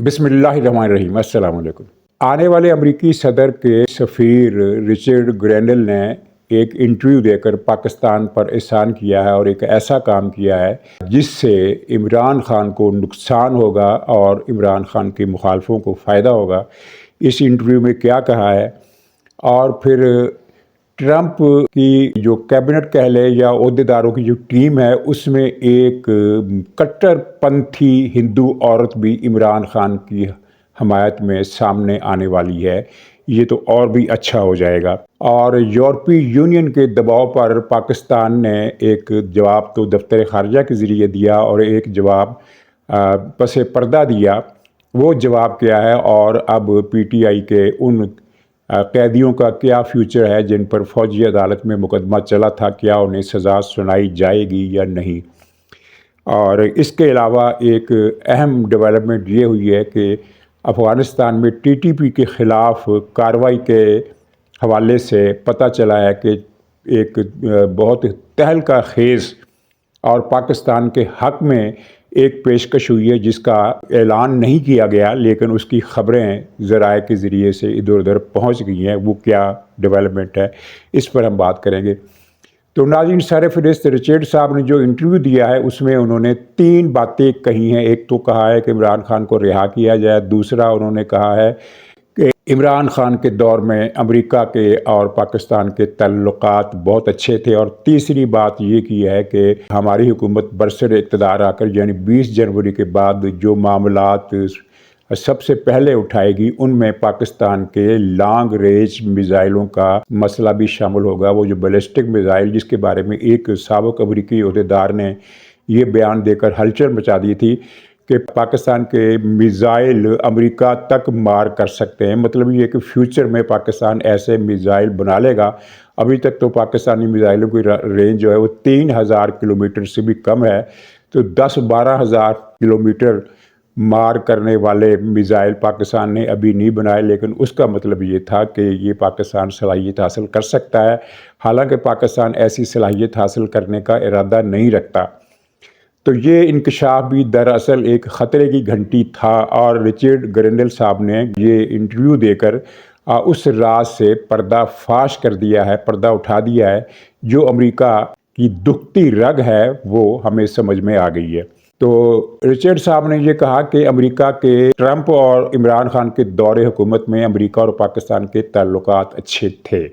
بسم اللہ الرحمن الرحیم۔ السلام علیکم۔ آنے والے امریکی صدر کے سفیر رچرڈ گرینڈل نے ایک انٹرویو دے کر پاکستان پر احسان کیا ہے اور ایک ایسا کام کیا ہے جس سے عمران خان کو نقصان ہوگا اور عمران خان کے مخالفوں کو فائدہ ہوگا۔ اس انٹرویو میں کیا کہا ہے اور پھر ٹرمپ کی جو کیبنٹ کہہ لے یا عہدیداروں کی جو ٹیم ہے اس میں ایک کٹر پنتھی ہندو عورت بھی عمران خان کی حمایت میں سامنے آنے والی ہے، یہ تو اور بھی اچھا ہو جائے گا۔ اور یورپی یونین کے دباؤ پر پاکستان نے ایک جواب تو دفتر خارجہ کے ذریعے دیا اور ایک جواب پس پردہ دیا۔ وہ جواب کیا ہے اور اب پی ٹی آئی کے ان قیدیوں کا کیا فیوچر ہے جن پر فوجی عدالت میں مقدمہ چلا تھا، کیا انہیں سزا سنائی جائے گی یا نہیں۔ اور اس کے علاوہ ایک اہم ڈیولپمنٹ یہ ہوئی ہے کہ افغانستان میں ٹی ٹی پی کے خلاف کارروائی کے حوالے سے پتہ چلا ہے کہ ایک بہت تہلکہ خیز اور پاکستان کے حق میں ایک پیشکش ہوئی ہے جس کا اعلان نہیں کیا گیا، لیکن اس کی خبریں ذرائع کے ذریعے سے ادھر ادھر پہنچ گئی ہیں۔ وہ کیا ڈیولپمنٹ ہے اس پر ہم بات کریں گے۔ تو ناظرین، سرفہرست رچرڈ صاحب نے جو انٹرویو دیا ہے اس میں انہوں نے 3 باتیں کہی ہیں۔ ایک تو کہا ہے کہ عمران خان کو رہا کیا جائے، دوسرا انہوں نے کہا ہے کہ عمران خان کے دور میں امریکہ کے اور پاکستان کے تعلقات بہت اچھے تھے، اور تیسری بات یہ کی ہے کہ ہماری حکومت برسر اقتدار آ کر یعنی 20 جنوری کے بعد جو معاملات سب سے پہلے اٹھائے گی ان میں پاکستان کے لانگ رینج میزائلوں کا مسئلہ بھی شامل ہوگا۔ وہ جو بیلسٹک میزائل جس کے بارے میں ایک سابق امریکی عہدیدار نے یہ بیان دے کر ہلچل مچا دی تھی کہ پاکستان کے میزائل امریکہ تک مار کر سکتے ہیں، مطلب یہ کہ فیوچر میں پاکستان ایسے میزائل بنا لے گا۔ ابھی تک تو پاکستانی میزائلوں کی رینج جو ہے وہ 3000 کلومیٹر سے بھی کم ہے، تو 10-12 ہزار کلومیٹر مار کرنے والے میزائل پاکستان نے ابھی نہیں بنائے، لیکن اس کا مطلب یہ تھا کہ یہ پاکستان صلاحیت حاصل کر سکتا ہے، حالانکہ پاکستان ایسی صلاحیت حاصل کرنے کا ارادہ نہیں رکھتا۔ تو یہ انکشاف بھی دراصل ایک خطرے کی گھنٹی تھا، اور رچرڈ گرینڈل صاحب نے یہ انٹرویو دے کر اس راز سے پردہ فاش کر دیا ہے، پردہ اٹھا دیا ہے۔ جو امریکہ کی دکھتی رگ ہے وہ ہمیں سمجھ میں آ گئی ہے۔ تو رچرڈ صاحب نے یہ کہا کہ امریکہ کے ٹرمپ اور عمران خان کے دور حکومت میں امریکہ اور پاکستان کے تعلقات اچھے تھے،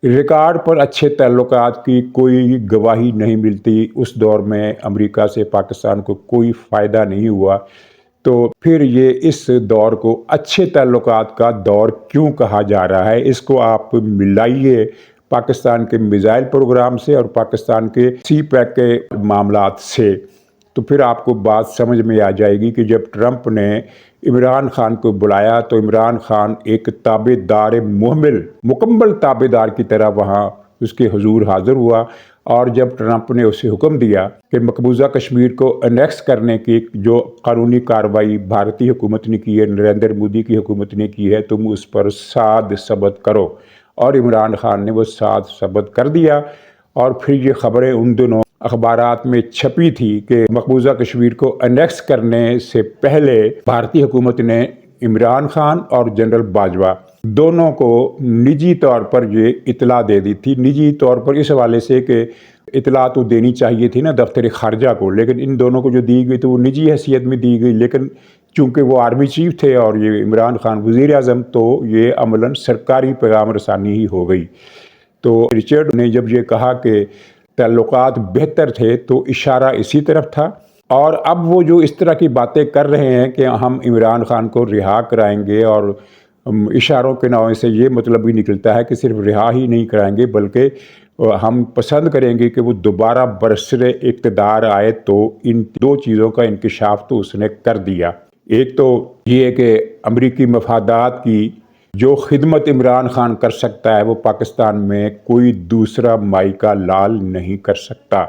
ریکارڈ پر اچھے تعلقات کی کوئی گواہی نہیں ملتی۔ اس دور میں امریکہ سے پاکستان کو کوئی فائدہ نہیں ہوا، تو پھر یہ اس دور کو اچھے تعلقات کا دور کیوں کہا جا رہا ہے؟ اس کو آپ ملائیے پاکستان کے میزائل پروگرام سے اور پاکستان کے سی پیک کے معاملات سے، تو پھر آپ کو بات سمجھ میں آ جائے گی کہ جب ٹرمپ نے عمران خان کو بلایا تو عمران خان ایک تابع دار مکمل تابع دار کی طرح وہاں اس کے حضور حاضر ہوا، اور جب ٹرمپ نے اسے حکم دیا کہ مقبوضہ کشمیر کو انیکس کرنے کی جو قانونی کارروائی بھارتی حکومت نے کی ہے، نریندر مودی کی حکومت نے کی ہے، تم اس پر ساد ثبت کرو، اور عمران خان نے وہ ساد ثبت کر دیا۔ اور پھر یہ خبریں ان دنوں اخبارات میں چھپی تھی کہ مقبوضہ کشمیر کو انیکس کرنے سے پہلے بھارتی حکومت نے عمران خان اور جنرل باجوہ دونوں کو نجی طور پر یہ اطلاع دے دی تھی۔ نجی طور پر اس حوالے سے کہ اطلاع تو دینی چاہیے تھی نا دفتر خارجہ کو، لیکن ان دونوں کو جو دی گئی تو وہ نجی حیثیت میں دی گئی، لیکن چونکہ وہ آرمی چیف تھے اور یہ عمران خان وزیر اعظم، تو یہ عملاً سرکاری پیغام رسانی ہی ہو گئی۔ تو رچرڈ نے جب یہ کہا کہ تعلقات بہتر تھے تو اشارہ اسی طرف تھا، اور اب وہ جو اس طرح کی باتیں کر رہے ہیں کہ ہم عمران خان کو رہا کرائیں گے، اور اشاروں کے نوع سے یہ مطلب بھی نکلتا ہے کہ صرف رہا ہی نہیں کرائیں گے بلکہ ہم پسند کریں گے کہ وہ دوبارہ برسر اقتدار آئے، تو ان 2 چیزوں کا انکشاف تو اس نے کر دیا۔ ایک تو یہ کہ امریکی مفادات کی جو خدمت عمران خان کر سکتا ہے وہ پاکستان میں کوئی دوسرا مائی کا لال نہیں کر سکتا۔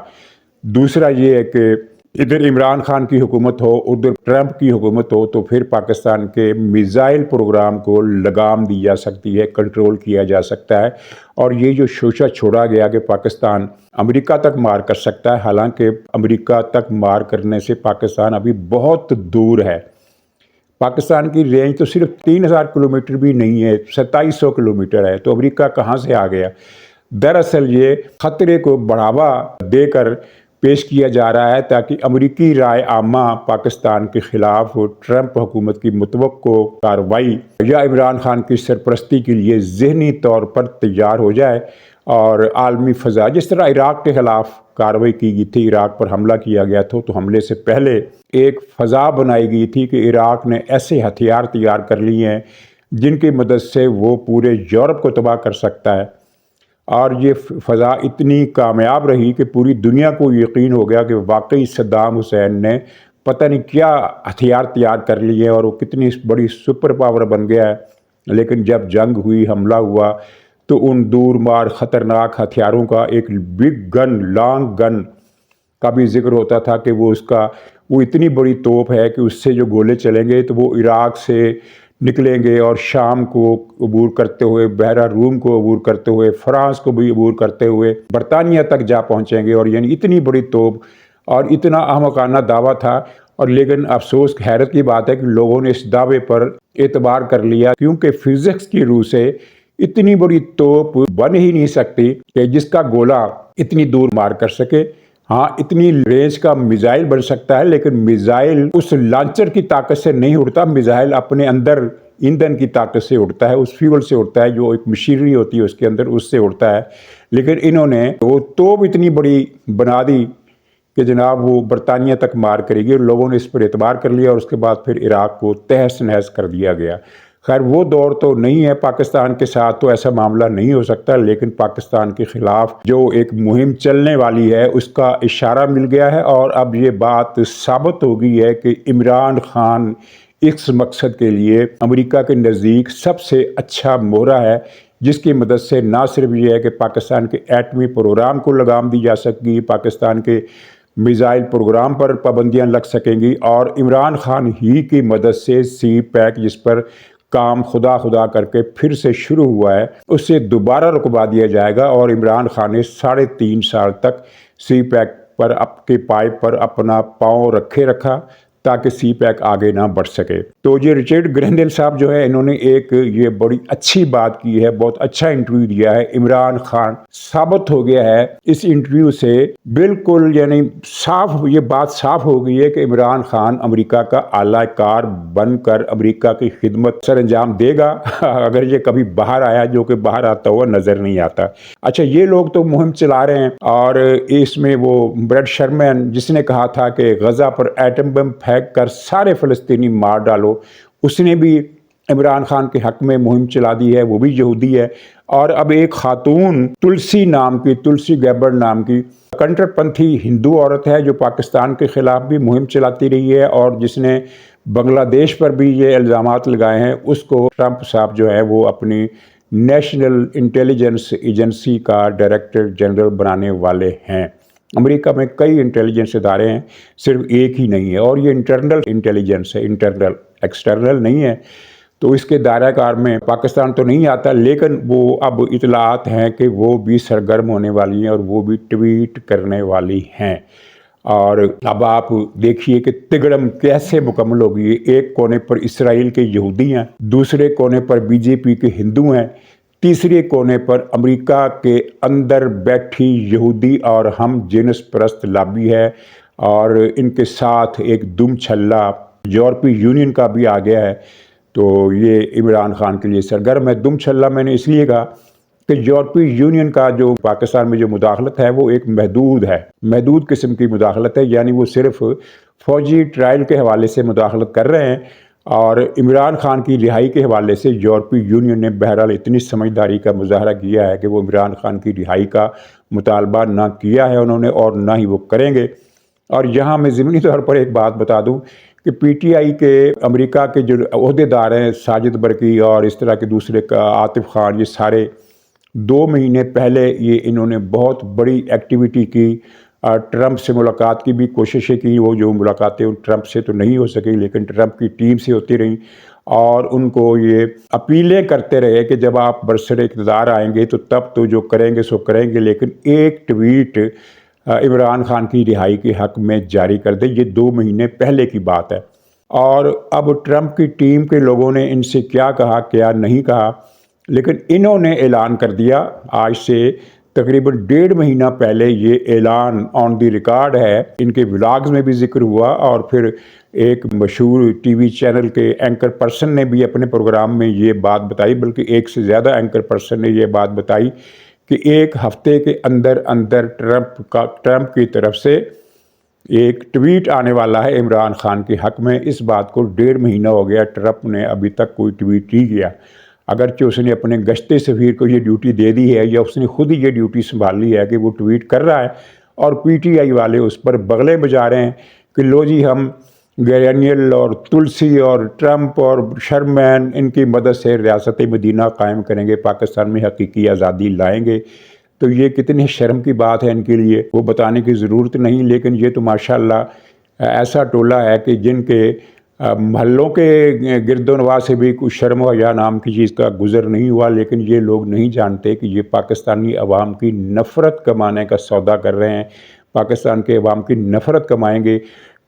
دوسرا یہ ہے کہ ادھر عمران خان کی حکومت ہو، ادھر ٹرمپ کی حکومت ہو، تو پھر پاکستان کے میزائل پروگرام کو لگام دی جا سکتی ہے، کنٹرول کیا جا سکتا ہے، اور یہ جو شوشہ چھوڑا گیا کہ پاکستان امریکہ تک مار کر سکتا ہے، حالانکہ امریکہ تک مار کرنے سے پاکستان ابھی بہت دور ہے۔ پاکستان کی رینج تو صرف 3000 کلومیٹر بھی نہیں ہے، 2700 کلومیٹر ہے، تو امریکہ کہاں سے آ گیا؟ دراصل یہ خطرے کو بڑھاوا دے کر پیش کیا جا رہا ہے تاکہ امریکی رائے عامہ پاکستان کے خلاف ٹرمپ حکومت کی متوقع کارروائی یا عمران خان کی سرپرستی کے لیے ذہنی طور پر تیار ہو جائے، اور عالمی فضا جس طرح عراق کے خلاف کارروائی کی گئی تھی، عراق پر حملہ کیا گیا تھا، تو حملے سے پہلے ایک فضا بنائی گئی تھی کہ عراق نے ایسے ہتھیار تیار کر لیے ہیں جن کی مدد سے وہ پورے یورپ کو تباہ کر سکتا ہے، اور یہ فضا اتنی کامیاب رہی کہ پوری دنیا کو یقین ہو گیا کہ واقعی صدام حسین نے پتہ نہیں کیا ہتھیار تیار کر لیے اور وہ کتنی بڑی سپر پاور بن گیا ہے۔ لیکن جب جنگ ہوئی، حملہ ہوا، تو ان دور مار خطرناک ہتھیاروں کا ایک بگ گن، لانگ گن کا بھی ذکر ہوتا تھا کہ وہ اتنی بڑی توپ ہے کہ اس سے جو گولے چلیں گے تو وہ عراق سے نکلیں گے اور شام کو عبور کرتے ہوئے، بحیرہ روم کو عبور کرتے ہوئے، فرانس کو بھی عبور کرتے ہوئے برطانیہ تک جا پہنچیں گے، اور یعنی اتنی بڑی توپ، اور اتنا احمقانہ دعویٰ تھا۔ اور لیکن افسوس حیرت کی بات ہے کہ لوگوں نے اس دعوے پر اعتبار کر لیا، کیونکہ فزکس کی روح سے اتنی بڑی توپ بن ہی نہیں سکتی کہ جس کا گولہ اتنی دور مار کر سکے۔ ہاں، اتنی رینج کا میزائل بن سکتا ہے، لیکن میزائل اس لانچر کی طاقت سے نہیں اڑتا، میزائل اپنے اندر ایندھن کی طاقت سے اڑتا ہے، اس فیول سے اڑتا ہے، جو ایک مشینری ہوتی ہے اس کے اندر، اس سے اڑتا ہے۔ لیکن انہوں نے وہ توپ اتنی بڑی بنا دی کہ جناب وہ برطانیہ تک مار کرے گی، اور لوگوں نے اس پر اعتبار کر لیا، اور اس کے بعد پھر عراق کو تہس نہس کر دیا گیا۔ خیر وہ دور تو نہیں ہے، پاکستان کے ساتھ تو ایسا معاملہ نہیں ہو سکتا، لیکن پاکستان کے خلاف جو ایک مہم چلنے والی ہے اس کا اشارہ مل گیا ہے، اور اب یہ بات ثابت ہو گئی ہے کہ عمران خان اس مقصد کے لیے امریکہ کے نزدیک سب سے اچھا مہرہ ہے، جس کی مدد سے نہ صرف یہ ہے کہ پاکستان کے ایٹمی پروگرام کو لگام دی جا سکے گی، پاکستان کے میزائل پروگرام پر پابندیاں لگ سکیں گی، اور عمران خان ہی کی مدد سے سی پیک جس پر کام خدا کر کے پھر سے شروع ہوا ہے، اس سے دوبارہ رکوا دیا جائے گا، اور عمران خان نے 3.5 سال تک سی پیک پر اپ کے پائپ پر اپنا پاؤں رکھا تاکہ سی پیک آگے نہ بڑھ سکے۔ تو یہ رچرڈ گرینڈل صاحب جو ہے، انہوں نے ایک یہ بڑی اچھی بات کی ہے، بہت اچھا انٹرویو دیا ہے۔ عمران خان ثابت ہو گیا ہے اس انٹرویو سے، بالکل یعنی یہ بات صاف ہو گئی ہے کہ عمران خان امریکہ کا اعلی کار بن کر امریکہ کی خدمت سر انجام دے گا، اگر یہ کبھی باہر آیا، جو کہ باہر آتا ہوا نظر نہیں آتا۔ اچھا، یہ لوگ تو مہم چلا رہے ہیں، اور اس میں وہ بریڈ شرمین جس نے کہا تھا کہ غزہ پر ایٹم بم پھینک کر سارے فلسطینی مار ڈالو، اس نے بھی عمران خان کے حق میں مہم چلا دی ہے، وہ بھی یہودی ہے۔ اور اب ایک خاتون تلسی گیبرڈ نام کی کنٹر پنتھی ہندو عورت ہے، جو پاکستان کے خلاف بھی مہم چلاتی رہی ہے، اور جس نے بنگلہ دیش پر بھی یہ الزامات لگائے ہیں، اس کو ٹرمپ صاحب جو ہے وہ اپنی نیشنل انٹیلیجنس ایجنسی کا ڈائریکٹر جنرل بنانے والے ہیں۔ امریکہ میں کئی انٹیلیجنس ادارے ہیں، صرف ایک ہی نہیں ہے، اور یہ انٹرنل انٹیلیجنس ہے، انٹرنل، ایکسٹرنل نہیں ہے، تو اس کے دائرہ کار میں پاکستان تو نہیں آتا، لیکن وہ اب اطلاعات ہیں کہ وہ بھی سرگرم ہونے والی ہیں، اور وہ بھی ٹویٹ کرنے والی ہیں۔ اور اب آپ دیکھیے کہ تگڑم کیسے مکمل ہوگی۔ ایک کونے پر اسرائیل کے یہودی ہیں، دوسرے کونے پر بی جے پی کے ہندو ہیں، تیسرے کونے پر امریکہ کے اندر بیٹھی یہودی اور ہم جنس پرست لابی ہے، اور ان کے ساتھ ایک دم چھلا یورپی یونین کا بھی آ گیا ہے۔ تو یہ عمران خان کے لیے سرگرم ہے۔ دم چھلا میں نے اس لیے کہا کہ یورپی یونین کا جو پاکستان میں جو مداخلت ہے وہ ایک محدود قسم کی مداخلت ہے، یعنی وہ صرف فوجی ٹرائل کے حوالے سے مداخلت کر رہے ہیں، اور عمران خان کی رہائی کے حوالے سے یورپی یونین نے بہرحال اتنی سمجھداری کا مظاہرہ کیا ہے کہ وہ عمران خان کی رہائی کا مطالبہ نہ کیا ہے انہوں نے، اور نہ ہی وہ کریں گے۔ اور یہاں میں ضمنی طور پر ایک بات بتا دوں کہ پی ٹی آئی کے امریکہ کے جو عہدیدار ہیں، ساجد برقی اور اس طرح کے دوسرے عاطف خان، یہ سارے 2 مہینے پہلے انہوں نے بہت بڑی ایکٹیویٹی کی، ٹرمپ سے ملاقات کی بھی کوششیں کی، وہ جو ملاقاتیں ٹرمپ سے تو نہیں ہو سکی لیکن ٹرمپ کی ٹیم سے ہوتی رہیں، اور ان کو یہ اپیلیں کرتے رہے کہ جب آپ برسر اقتدار آئیں گے تو تب تو جو کریں گے سو کریں گے، لیکن ایک ٹویٹ عمران خان کی رہائی کے حق میں جاری کر دیں۔ یہ 2 مہینے پہلے کی بات ہے۔ اور اب ٹرمپ کی ٹیم کے لوگوں نے ان سے کیا کہا کیا نہیں کہا، لیکن انہوں نے اعلان کر دیا آج سے تقریباً 1.5 مہینہ پہلے، یہ اعلان آن دی ریکارڈ ہے، ان کے ولاگز میں بھی ذکر ہوا، اور پھر ایک مشہور ٹی وی چینل کے اینکر پرسن نے بھی اپنے پروگرام میں یہ بات بتائی، بلکہ ایک سے زیادہ اینکر پرسن نے یہ بات بتائی کہ ایک ہفتے کے اندر اندر ٹرمپ کی طرف سے ایک ٹویٹ آنے والا ہے عمران خان کے حق میں۔ اس بات کو 1.5 مہینہ ہو گیا، ٹرمپ نے ابھی تک کوئی ٹویٹ نہیں کیا، اگرچہ اس نے اپنے گشتے سفیر کو یہ ڈیوٹی دے دی ہے، یا اس نے خود ہی یہ ڈیوٹی سنبھال لی ہے کہ وہ ٹویٹ کر رہا ہے، اور پی ٹی آئی والے اس پر بغلے بجا رہے ہیں کہ لو جی ہم گرینیل اور تلسی اور ٹرمپ اور شرمین ان کی مدد سے ریاست مدینہ قائم کریں گے، پاکستان میں حقیقی آزادی لائیں گے۔ تو یہ کتنی شرم کی بات ہے ان کے لیے، وہ بتانے کی ضرورت نہیں، لیکن یہ تو ماشاءاللہ ایسا ٹولہ ہے کہ جن کے محلوں کے گرد و نواح سے بھی کوئی شرم و حیا نام کی چیز کا گزر نہیں ہوا، لیکن یہ لوگ نہیں جانتے کہ یہ پاکستانی عوام کی نفرت کمانے کا سودا کر رہے ہیں، پاکستان کے عوام کی نفرت کمائیں گے۔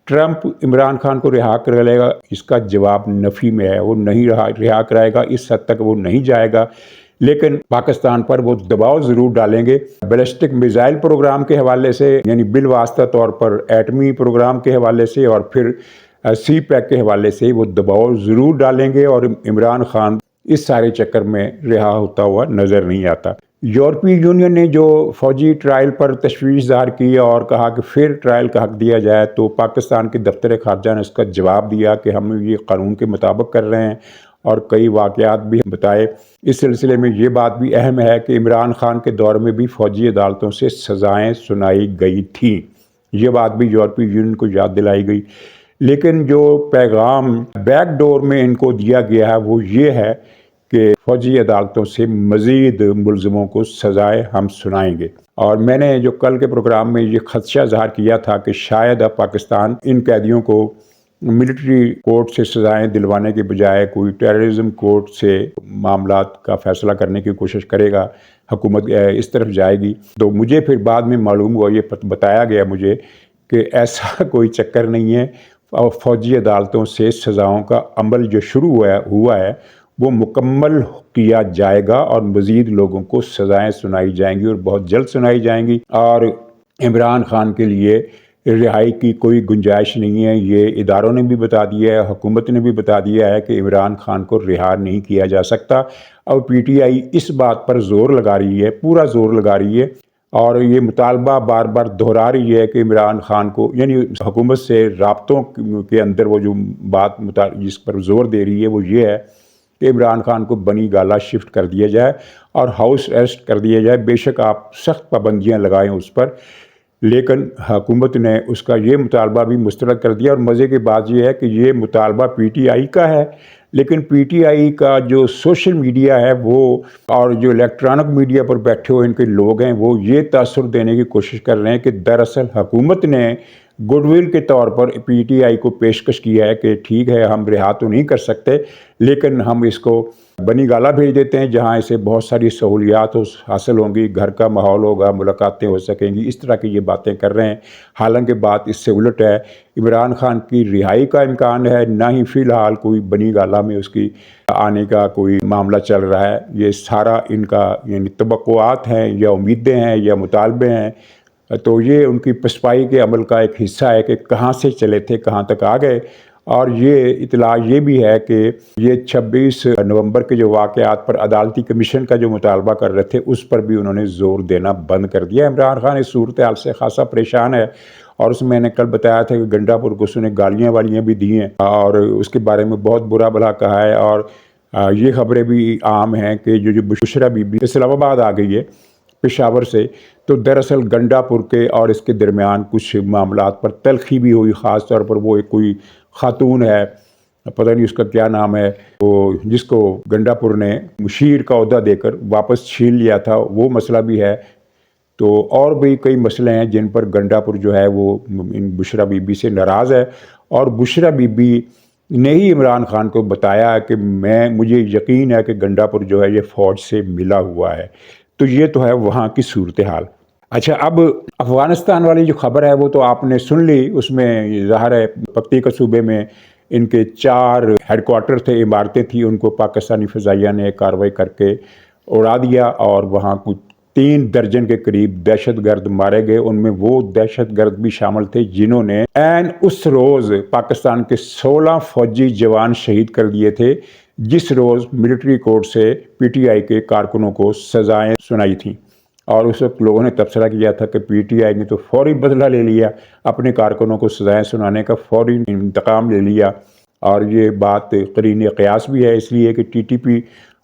ٹرمپ عمران خان کو رہا کر لے گا، اس کا جواب نفی میں ہے، وہ نہیں رہا کرائے گا، اس حد تک وہ نہیں جائے گا، لیکن پاکستان پر وہ دباؤ ضرور ڈالیں گے، بیلسٹک میزائل پروگرام کے حوالے سے، یعنی بالواسطہ طور پر ایٹمی پروگرام کے حوالے سے، اور پھر سی پیک کے حوالے سے وہ دباؤ ضرور ڈالیں گے، اور عمران خان اس سارے چکر میں رہا ہوتا ہوا نظر نہیں آتا۔ یورپی یونین نے جو فوجی ٹرائل پر تشویش ظاہر کی اور کہا کہ پھر ٹرائل کا حق دیا جائے، تو پاکستان کے دفتر خارجہ نے اس کا جواب دیا کہ ہم یہ قانون کے مطابق کر رہے ہیں، اور کئی واقعات بھی بتائے۔ اس سلسلے میں یہ بات بھی اہم ہے کہ عمران خان کے دور میں بھی فوجی عدالتوں سے سزائیں سنائی گئی تھیں، یہ بات بھی یورپی یونین کو یاد دلائی گئی، لیکن جو پیغام بیک ڈور میں ان کو دیا گیا ہے وہ یہ ہے کہ فوجی عدالتوں سے مزید ملزموں کو سزائیں ہم سنائیں گے۔ اور میں نے جو کل کے پروگرام میں یہ خدشہ ظاہر کیا تھا کہ شاید اب پاکستان ان قیدیوں کو ملٹری کورٹ سے سزائیں دلوانے کے بجائے کوئی ٹیررزم کورٹ سے معاملات کا فیصلہ کرنے کی کوشش کرے گا، حکومت اس طرف جائے گی۔ تو مجھے پھر بعد میں معلوم ہوا، یہ بتایا گیا مجھے کہ ایسا کوئی چکر نہیں ہے، اور فوجی عدالتوں سے سزاؤں کا عمل جو شروع ہوا ہے وہ مکمل کیا جائے گا، اور مزید لوگوں کو سزائیں سنائی جائیں گی، اور بہت جلد سنائی جائیں گی، اور عمران خان کے لیے رہائی کی کوئی گنجائش نہیں ہے۔ یہ اداروں نے بھی بتا دیا ہے، حکومت نے بھی بتا دیا ہے کہ عمران خان کو رہا نہیں کیا جا سکتا، اور پی ٹی آئی اس بات پر زور لگا رہی ہے، پورا زور لگا رہی ہے، اور یہ مطالبہ بار بار دہرا رہی ہے کہ عمران خان کو، یعنی حکومت سے رابطوں کے اندر وہ جو بات جس پر زور دے رہی ہے وہ یہ ہے کہ عمران خان کو بنی گالا شفٹ کر دیا جائے اور ہاؤس اریسٹ کر دیا جائے، بے شک آپ سخت پابندیاں لگائیں اس پر، لیکن حکومت نے اس کا یہ مطالبہ بھی مسترد کر دیا۔ اور مزے کی بات یہ ہے کہ یہ مطالبہ پی ٹی آئی کا ہے، لیکن پی ٹی آئی کا جو سوشل میڈیا ہے وہ، اور جو الیکٹرانک میڈیا پر بیٹھے ہوئے ان کے لوگ ہیں، وہ یہ تاثر دینے کی کوشش کر رہے ہیں کہ دراصل حکومت نے گڈ ول کے طور پر پی ٹی آئی کو پیشکش کیا ہے کہ ٹھیک ہے ہم رہا تو نہیں کر سکتے، لیکن ہم اس کو بنی گالا بھیج دیتے ہیں جہاں اسے بہت ساری سہولیات حاصل ہوں گی، گھر کا ماحول ہوگا، ملاقاتیں ہو سکیں گی، اس طرح کی یہ باتیں کر رہے ہیں۔ حالانکہ بات اس سے الٹ ہے، عمران خان کی رہائی کا امکان ہے، نہ ہی فی الحال کوئی بنی گالا میں اس کی آنے کا کوئی معاملہ چل رہا ہے۔ یہ سارا ان کا یعنی توقعات ہیں یا امیدیں ہیں یا مطالبے ہیں، تو یہ ان کی پسپائی کے عمل کا ایک حصہ ہے کہ کہاں سے چلے تھے کہاں تک آ گئے۔ اور یہ اطلاع یہ بھی ہے کہ یہ 26 نومبر کے جو واقعات پر عدالتی کمیشن کا جو مطالبہ کر رہے تھے اس پر بھی انہوں نے زور دینا بند کر دیا۔ عمران خان اس صورتحال سے خاصا پریشان ہے، اور اس میں نے کل بتایا تھا کہ گنڈا پور کو اس نے گالیاں والیاں بھی دی ہیں اور اس کے بارے میں بہت برا بھلا کہا ہے، اور یہ خبریں بھی عام ہیں کہ جو بشرا بی بی اسلام آباد آ گئی ہے پشاور سے، تو دراصل گنڈا پور کے اور اس کے درمیان کچھ معاملات پر تلخی بھی ہوئی، خاص طور پر وہ ایک کوئی خاتون ہے، پتہ نہیں اس کا کیا نام ہے، وہ جس کو گنڈا پور نے مشیر کا عہدہ دے کر واپس چھین لیا تھا، وہ مسئلہ بھی ہے۔ تو اور بھی کئی مسئلے ہیں جن پر گنڈا پور جو ہے وہ ان بشرا بی بی سے ناراض ہے، اور بشرا بی بی نے ہی عمران خان کو بتایا کہ مجھے یقین ہے کہ گنڈا پور جو ہے یہ فوج سے ملا ہوا ہے۔ تو یہ تو ہے وہاں کی صورتحال۔ اچھا، اب افغانستان والی جو خبر ہے وہ تو آپ نے سن لی، اس میں ظاہر ہے پکتیکا صوبے میں ان کے 4 ہیڈ کوارٹر تھے، عمارتیں تھیں، ان کو پاکستانی فضائیہ نے کارروائی کر کے اڑا دیا اور وہاں کچھ 3 درجن کے قریب دہشت گرد مارے گئے۔ ان میں وہ دہشت گرد بھی شامل تھے جنہوں نے عین اس روز پاکستان کے 16 فوجی جوان شہید کر دیے تھے، جس روز ملٹری کورٹ سے پی ٹی آئی کے کارکنوں کو سزائیں سنائی تھیں۔ اور اس وقت لوگوں نے تبصرہ کیا تھا کہ پی ٹی آئی نے تو فوری بدلہ لے لیا، اپنے کارکنوں کو سزائیں سنانے کا فوری انتقام لے لیا۔ اور یہ بات قرین قیاس بھی ہے، اس لیے کہ ٹی ٹی پی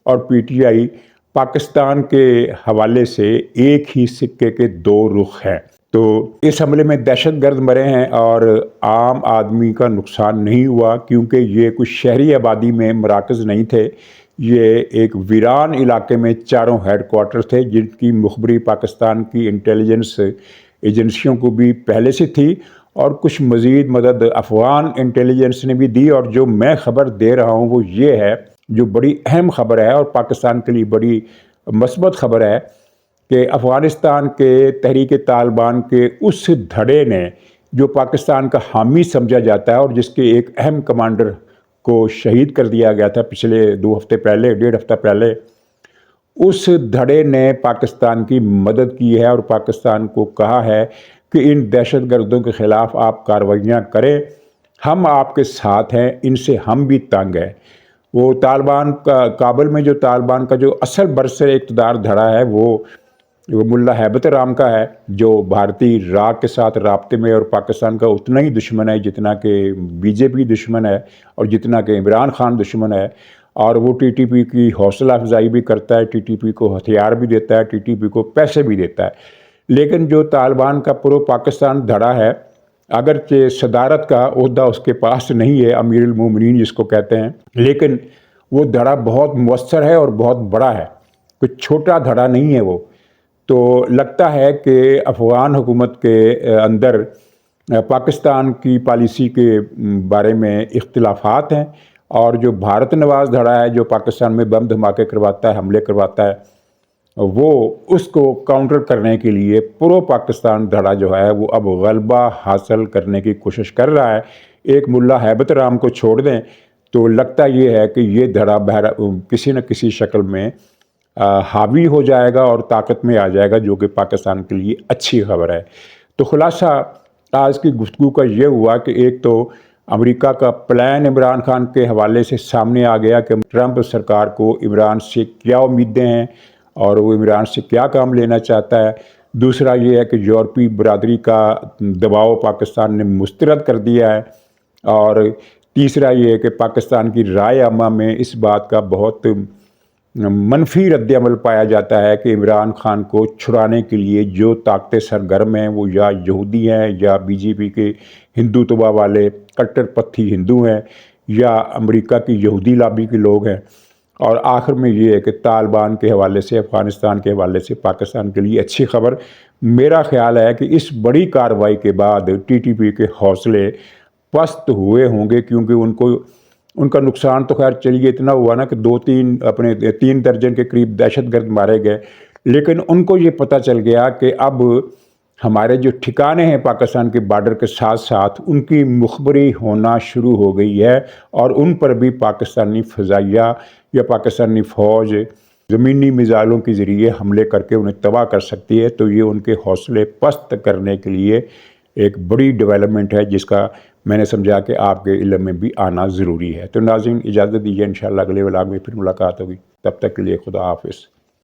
اور پی ٹی آئی پاکستان کے حوالے سے ایک ہی سکے کے 2 رخ ہیں۔ تو اس حملے میں دہشت گرد مرے ہیں اور عام آدمی کا نقصان نہیں ہوا، کیونکہ یہ کچھ شہری آبادی میں مراکز نہیں تھے، یہ ایک ویران علاقے میں 4 ہیڈ کوارٹر تھے، جن کی مخبری پاکستان کی انٹیلیجنس ایجنسیوں کو بھی پہلے سے تھی، اور کچھ مزید مدد افغان انٹیلیجنس نے بھی دی۔ اور جو میں خبر دے رہا ہوں وہ یہ ہے، جو بڑی اہم خبر ہے اور پاکستان کے لیے بڑی مثبت خبر ہے، کہ افغانستان کے تحریک طالبان کے اس دھڑے نے جو پاکستان کا حامی سمجھا جاتا ہے اور جس کے ایک اہم کمانڈر کو شہید کر دیا گیا تھا پچھلے 2 ہفتے پہلے، 1.5 ہفتہ پہلے، اس دھڑے نے پاکستان کی مدد کی ہے اور پاکستان کو کہا ہے کہ ان دہشت گردوں کے خلاف آپ کارروائیاں کریں، ہم آپ کے ساتھ ہیں، ان سے ہم بھی تنگ ہیں۔ وہ طالبان کا کابل میں جو طالبان کا جو اصل برسر اقتدار دھڑا ہے وہ ملا ہیبت رام کا ہے، جو بھارتی راہ کے ساتھ رابطے میں اور پاکستان کا اتنا ہی دشمن ہے جتنا کہ بی جے پی دشمن ہے اور جتنا کہ عمران خان دشمن ہے۔ اور وہ ٹی ٹی پی کی حوصلہ افزائی بھی کرتا ہے، ٹی ٹی پی کو ہتھیار بھی دیتا ہے، ٹی ٹی پی کو پیسے بھی دیتا ہے۔ لیکن جو طالبان کا پرو پاکستان دھڑا ہے، اگرچہ صدارت کا عہدہ اس کے پاس نہیں ہے، امیر المومنین جس کو کہتے ہیں، لیکن وہ دھڑا بہت مؤثر ہے اور بہت بڑا ہے، کوئی چھوٹا دھڑا نہیں ہے وہ۔ تو لگتا ہے کہ افغان حکومت کے اندر پاکستان کی پالیسی کے بارے میں اختلافات ہیں، اور جو بھارت نواز دھڑا ہے جو پاکستان میں بم دھماکے کرواتا ہے، حملے کرواتا ہے، وہ اس کو کاؤنٹر کرنے کے لیے پرو پاکستان دھڑا جو ہے وہ اب غلبہ حاصل کرنے کی کوشش کر رہا ہے۔ ایک ملا ہیبت رام کو چھوڑ دیں تو لگتا یہ ہے کہ یہ دھڑا کسی نہ کسی شکل میں حاوی ہو جائے گا اور طاقت میں آ جائے گا، جو کہ پاکستان کے لیے اچھی خبر ہے۔ تو خلاصہ آج کی گفتگو کا یہ ہوا کہ ایک تو امریکہ کا پلان عمران خان کے حوالے سے سامنے آ گیا کہ ٹرمپ سرکار کو عمران سے کیا امیدیں ہیں اور وہ عمران سے کیا کام لینا چاہتا ہے۔ دوسرا یہ ہے کہ یورپی برادری کا دباؤ پاکستان نے مسترد کر دیا ہے، اور تیسرا یہ ہے کہ پاکستان کی رائے عامہ میں اس بات کا بہت منفی رد عمل پایا جاتا ہے کہ عمران خان کو چھڑانے کے لیے جو طاقتیں سرگرم ہیں وہ یا یہودی ہیں، یا بی جے پی کے ہندوتوا والے کٹر پنتھی ہندو ہیں، یا امریکہ کی یہودی لابی کے لوگ ہیں۔ اور آخر میں یہ ہے کہ طالبان کے حوالے سے، افغانستان کے حوالے سے پاکستان کے لیے اچھی خبر۔ میرا خیال ہے کہ اس بڑی کارروائی کے بعد ٹی ٹی پی کے حوصلے پست ہوئے ہوں گے، کیونکہ ان کا نقصان تو خیر چلیے اتنا ہوا نا کہ 3 درجن کے قریب دہشت گرد مارے گئے، لیکن ان کو یہ پتہ چل گیا کہ اب ہمارے جو ٹھکانے ہیں پاکستان کے بارڈر کے ساتھ ساتھ ان کی مخبری ہونا شروع ہو گئی ہے، اور ان پر بھی پاکستانی فضائیہ یا پاکستانی فوج زمینی میزائلوں کے ذریعے حملے کر کے انہیں تباہ کر سکتی ہے۔ تو یہ ان کے حوصلے پست کرنے کے لیے ایک بڑی ڈیولپمنٹ ہے، جس کا میں نے سمجھا کہ آپ کے علم میں بھی آنا ضروری ہے۔ تو ناظرین اجازت دیجیے، انشاءاللہ اگلے ولاگ میں پھر ملاقات ہوگی، تب تک کے لیے خدا حافظ۔